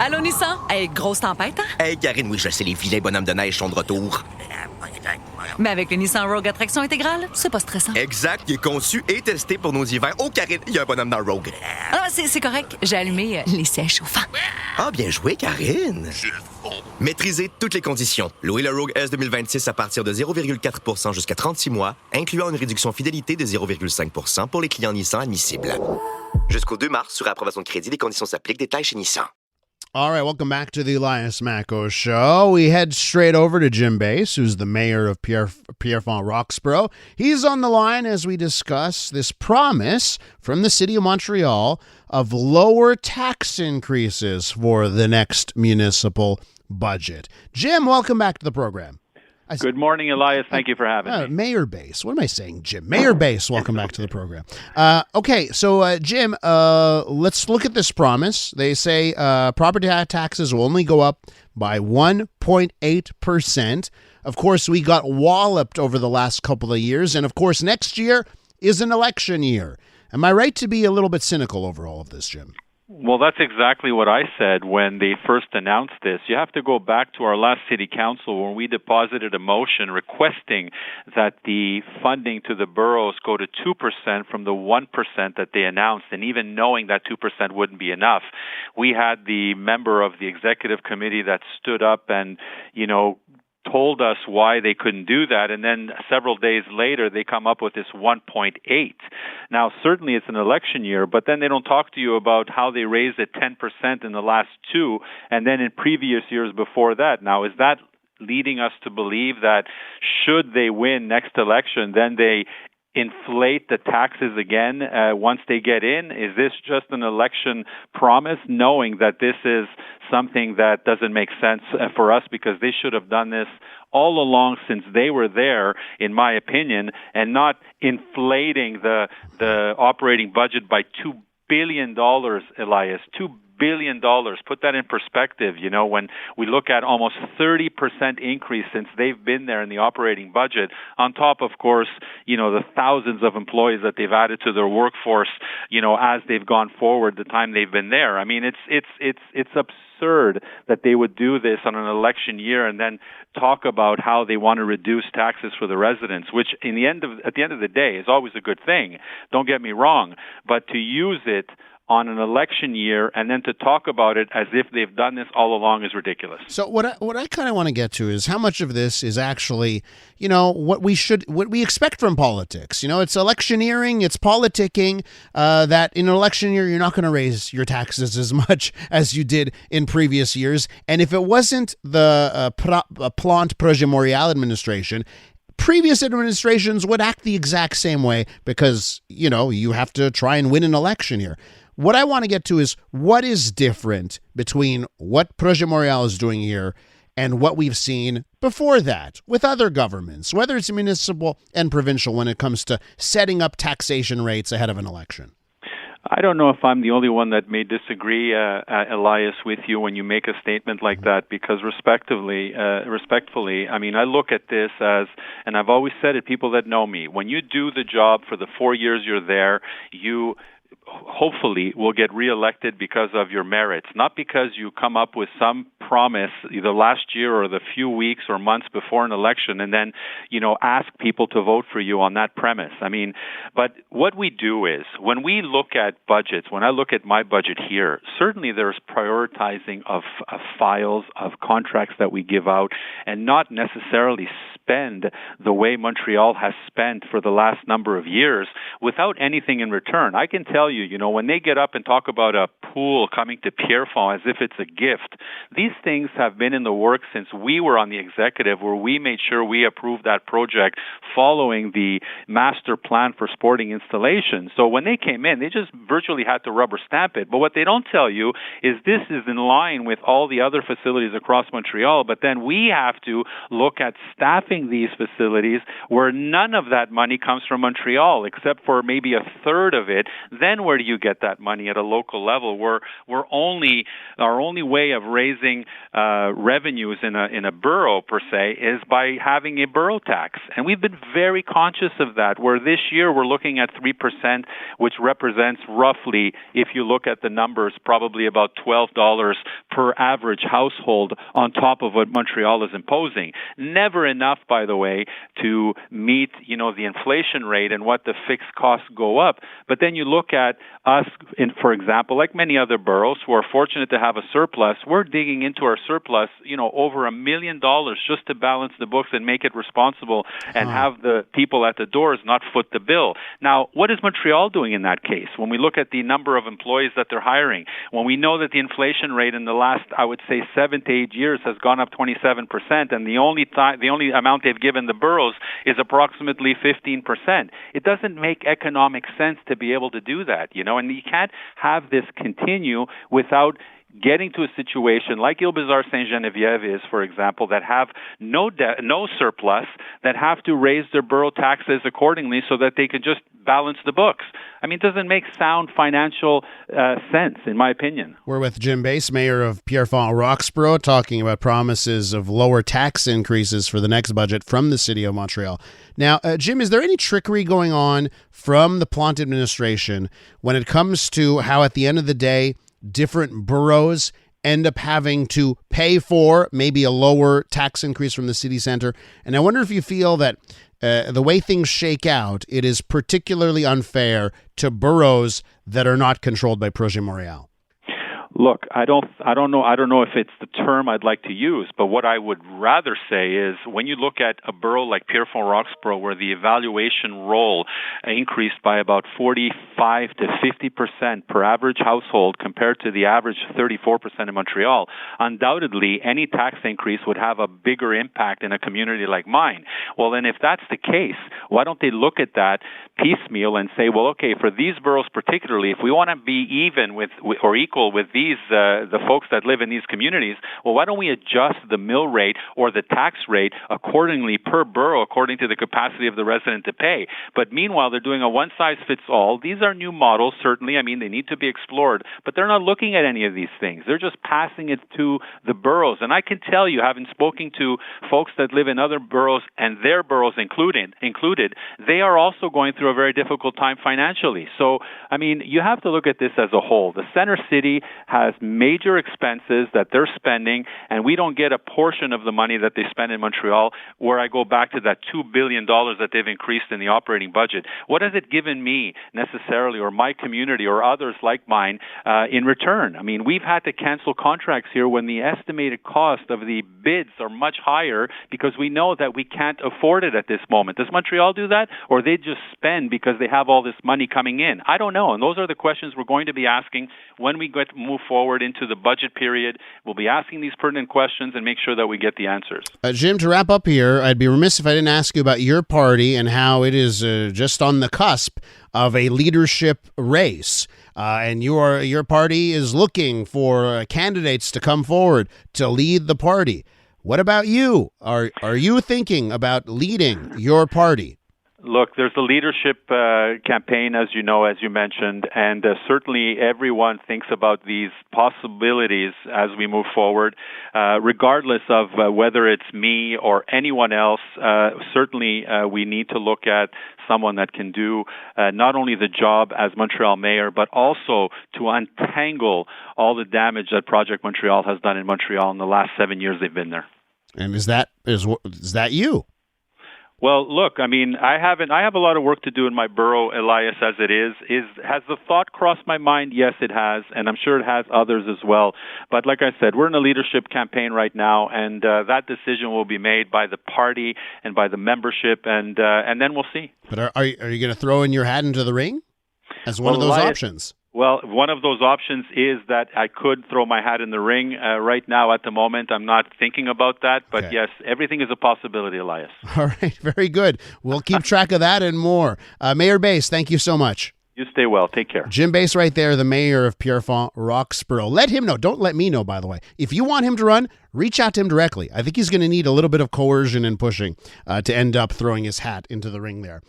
Allô, Nissan? Hey, grosse tempête, hein? Hey, Karine, oui, je sais, les vilains bonhommes de neige sont de retour. Mais avec le Nissan Rogue à traction intégrale, c'est pas stressant. Exact, il est conçu et testé pour nos hivers. Oh, Karine, il y a un bonhomme dans le Rogue. Ah, c'est correct. J'ai allumé les sièges chauffants. Ah, bien joué, Karine. Maîtrisez toutes les conditions. Louez le Rogue S 2026 à partir de 0,4% jusqu'à 36 mois, incluant une réduction fidélité de 0,5% pour les clients Nissan admissibles. Jusqu'au 2 mars, sur approbation de crédit, les conditions s'appliquent. Détails chez Nissan. All right, welcome back to the Elias Macco Show. We head straight over to Jim Beis, who's the mayor of Pierrefonds-Roxboro. He's on the line as we discuss this promise from the city of Montreal of lower tax increases for the next municipal budget. Jim, welcome back to the program. Good morning, Elias. Thank you for having me. Mayor Beis. What am I saying, Jim? Mayor Beis, welcome back to the program. Okay, so Jim, let's look at this promise. They say property taxes will only go up by 1.8%. Of course, we got walloped over the last couple of years, and of course, next year is an election year. Am I right to be a little bit cynical over all of this, Jim? Well, that's exactly what I said when they first announced this. You have to go back to our last city council where we deposited a motion requesting that the funding to the boroughs go to 2% from the 1% that they announced, and even knowing that 2% wouldn't be enough. We had the member of the executive committee that stood up and, told us why they couldn't do that, and then several days later they come up with this 1.8. Now, certainly it's an election year, but then they don't talk to you about how they raised it 10% in the last two, and then in previous years before that. Now, is that leading us to believe that should they win next election, then they inflate the taxes again once they get in? Is this just an election promise, knowing that this is something that doesn't make sense for us, because they should have done this all along since they were there, in my opinion, and not inflating the operating budget by $2 billion, Elias. $2 billion. Put that in perspective. When we look at almost 30% increase since they've been there in the operating budget, on top, of course, the thousands of employees that they've added to their workforce, as they've gone forward the time they've been there. I mean, it's absurd that they would do this on an election year and then talk about how they want to reduce taxes for the residents, which at the end of the day is always a good thing. Don't get me wrong, but to use it on an election year and then to talk about it as if they've done this all along is ridiculous. So what I kind of want to get to is how much of this is actually, what we expect from politics. It's electioneering, it's politicking, that in an election year, you're not going to raise your taxes as much as you did in previous years. And if it wasn't the Plante Projet Montréal administration, previous administrations would act the exact same way because, you have to try and win an election here. What I want to get to is what is different between what Projet Montréal is doing here and what we've seen before that with other governments, whether it's municipal and provincial, when it comes to setting up taxation rates ahead of an election. I don't know if I'm the only one that may disagree, Elias, with you when you make a statement like that, because respectfully, I mean, I look at this as, and I've always said it, people that know me, when you do the job for the 4 years you're there, you hopefully will get reelected because of your merits, not because you come up with some promise either last year or the few weeks or months before an election and then, ask people to vote for you on that premise. I mean, but what we do is when we look at budgets, when I look at my budget here, certainly there's prioritizing of files, of contracts that we give out, and not necessarily spend the way Montreal has spent for the last number of years without anything in return. I can tell you, when they get up and talk about a pool coming to Pierrefonds as if it's a gift, these things have been in the works since we were on the executive, where we made sure we approved that project following the master plan for sporting installations. So when they came in, they just virtually had to rubber stamp it. But what they don't tell you is this is in line with all the other facilities across Montreal, but then we have to look at staffing these facilities where none of that money comes from Montreal, except for maybe a third of it. Then then where do you get that money at a local level? Our only way of raising revenues in a borough per se is by having a borough tax, and we've been very conscious of that. Where this year we're looking at 3%, which represents roughly, if you look at the numbers, probably about $12 per average household on top of what Montreal is imposing. Never enough, by the way, to meet the inflation rate and what the fixed costs go up. But then you look at us, for example, like many other boroughs who are fortunate to have a surplus, we're digging into our surplus, over $1 million just to balance the books and make it responsible and have the people at the doors not foot the bill. Now, what is Montreal doing in that case? When we look at the number of employees that they're hiring, when we know that the inflation rate in the last, I would say, 7 to 8 years has gone up 27%, and the only amount they've given the boroughs is approximately 15%. It doesn't make economic sense to be able to do that, and you can't have this continue without getting to a situation like Île-Bizarre-Sainte-Geneviève is, for example, that have no surplus, that have to raise their borough taxes accordingly so that they can just balance the books. I mean, it doesn't make sound financial sense, in my opinion. We're with Jim Beis, mayor of Pierrefonds-Roxboro, talking about promises of lower tax increases for the next budget from the city of Montreal. Now, Jim, is there any trickery going on from the Plante administration when it comes to how, at the end of the day, different boroughs end up having to pay for maybe a lower tax increase from the city center? And I wonder if you feel that the way things shake out, it is particularly unfair to boroughs that are not controlled by Projet Montréal. Look, I don't know if it's the term I'd like to use, but what I would rather say is when you look at a borough like Pierrefonds-Roxboro, where the evaluation roll increased by about 45 to 50% per average household compared to the average 34% in Montreal, undoubtedly any tax increase would have a bigger impact in a community like mine. Well, then if that's the case, why don't they look at that piecemeal and say, well, okay, for these boroughs particularly, if we want to be even with or equal with these the folks that live in these communities, well, why don't we adjust the mill rate or the tax rate accordingly per borough according to the capacity of the resident to pay? But meanwhile, they're doing a one-size-fits-all. These are new models, certainly. I mean, they need to be explored, but they're not looking at any of these things. They're just passing it to the boroughs. And I can tell you, having spoken to folks that live in other boroughs and their boroughs included, they are also going through a very difficult time financially. So, I mean, you have to look at this as a whole. The center city has major expenses that they're spending, and we don't get a portion of the money that they spend in Montreal, where I go back to that $2 billion that they've increased in the operating budget. What has it given me necessarily, or my community, or others like mine, in return? I mean, we've had to cancel contracts here when the estimated cost of the bids are much higher because we know that we can't afford it at this moment. Does Montreal do that, or they just spend because they have all this money coming in? I don't know, and those are the questions we're going to be asking when we move forward into the budget period. We'll be asking these pertinent questions and make sure that we get the answers. Jim, to wrap up here, I'd be remiss if I didn't ask you about your party and how it is just on the cusp of a leadership race. And your party is looking for candidates to come forward to lead the party. What about you? Are you thinking about leading your party? Look, there's a leadership campaign, as you know, as you mentioned, and certainly everyone thinks about these possibilities as we move forward, regardless of whether it's me or anyone else. Certainly, we need to look at someone that can do not only the job as Montreal mayor, but also to untangle all the damage that Project Montreal has done in Montreal in the last 7 years they've been there. And is that you? Well, look, I mean, I have a lot of work to do in my borough, Elias, as it is. Has the thought crossed my mind? Yes, it has, and I'm sure it has others as well. But like I said, we're in a leadership campaign right now, and that decision will be made by the party and by the membership, and then we'll see. But are you going to throw in your hat into the ring as one of those Elias, options? Well, one of those options is that I could throw my hat in the ring. Right now, at the moment, I'm not thinking about that. But okay. Yes, everything is a possibility, Elias. All right. Very good. We'll keep track of that and more. Mayor Beis, thank you so much. You stay well. Take care. Jim Beis right there, the mayor of Pierrefonds-Roxboro. Let him know. Don't let me know, by the way. If you want him to run, reach out to him directly. I think he's going to need a little bit of coercion and pushing to end up throwing his hat into the ring there.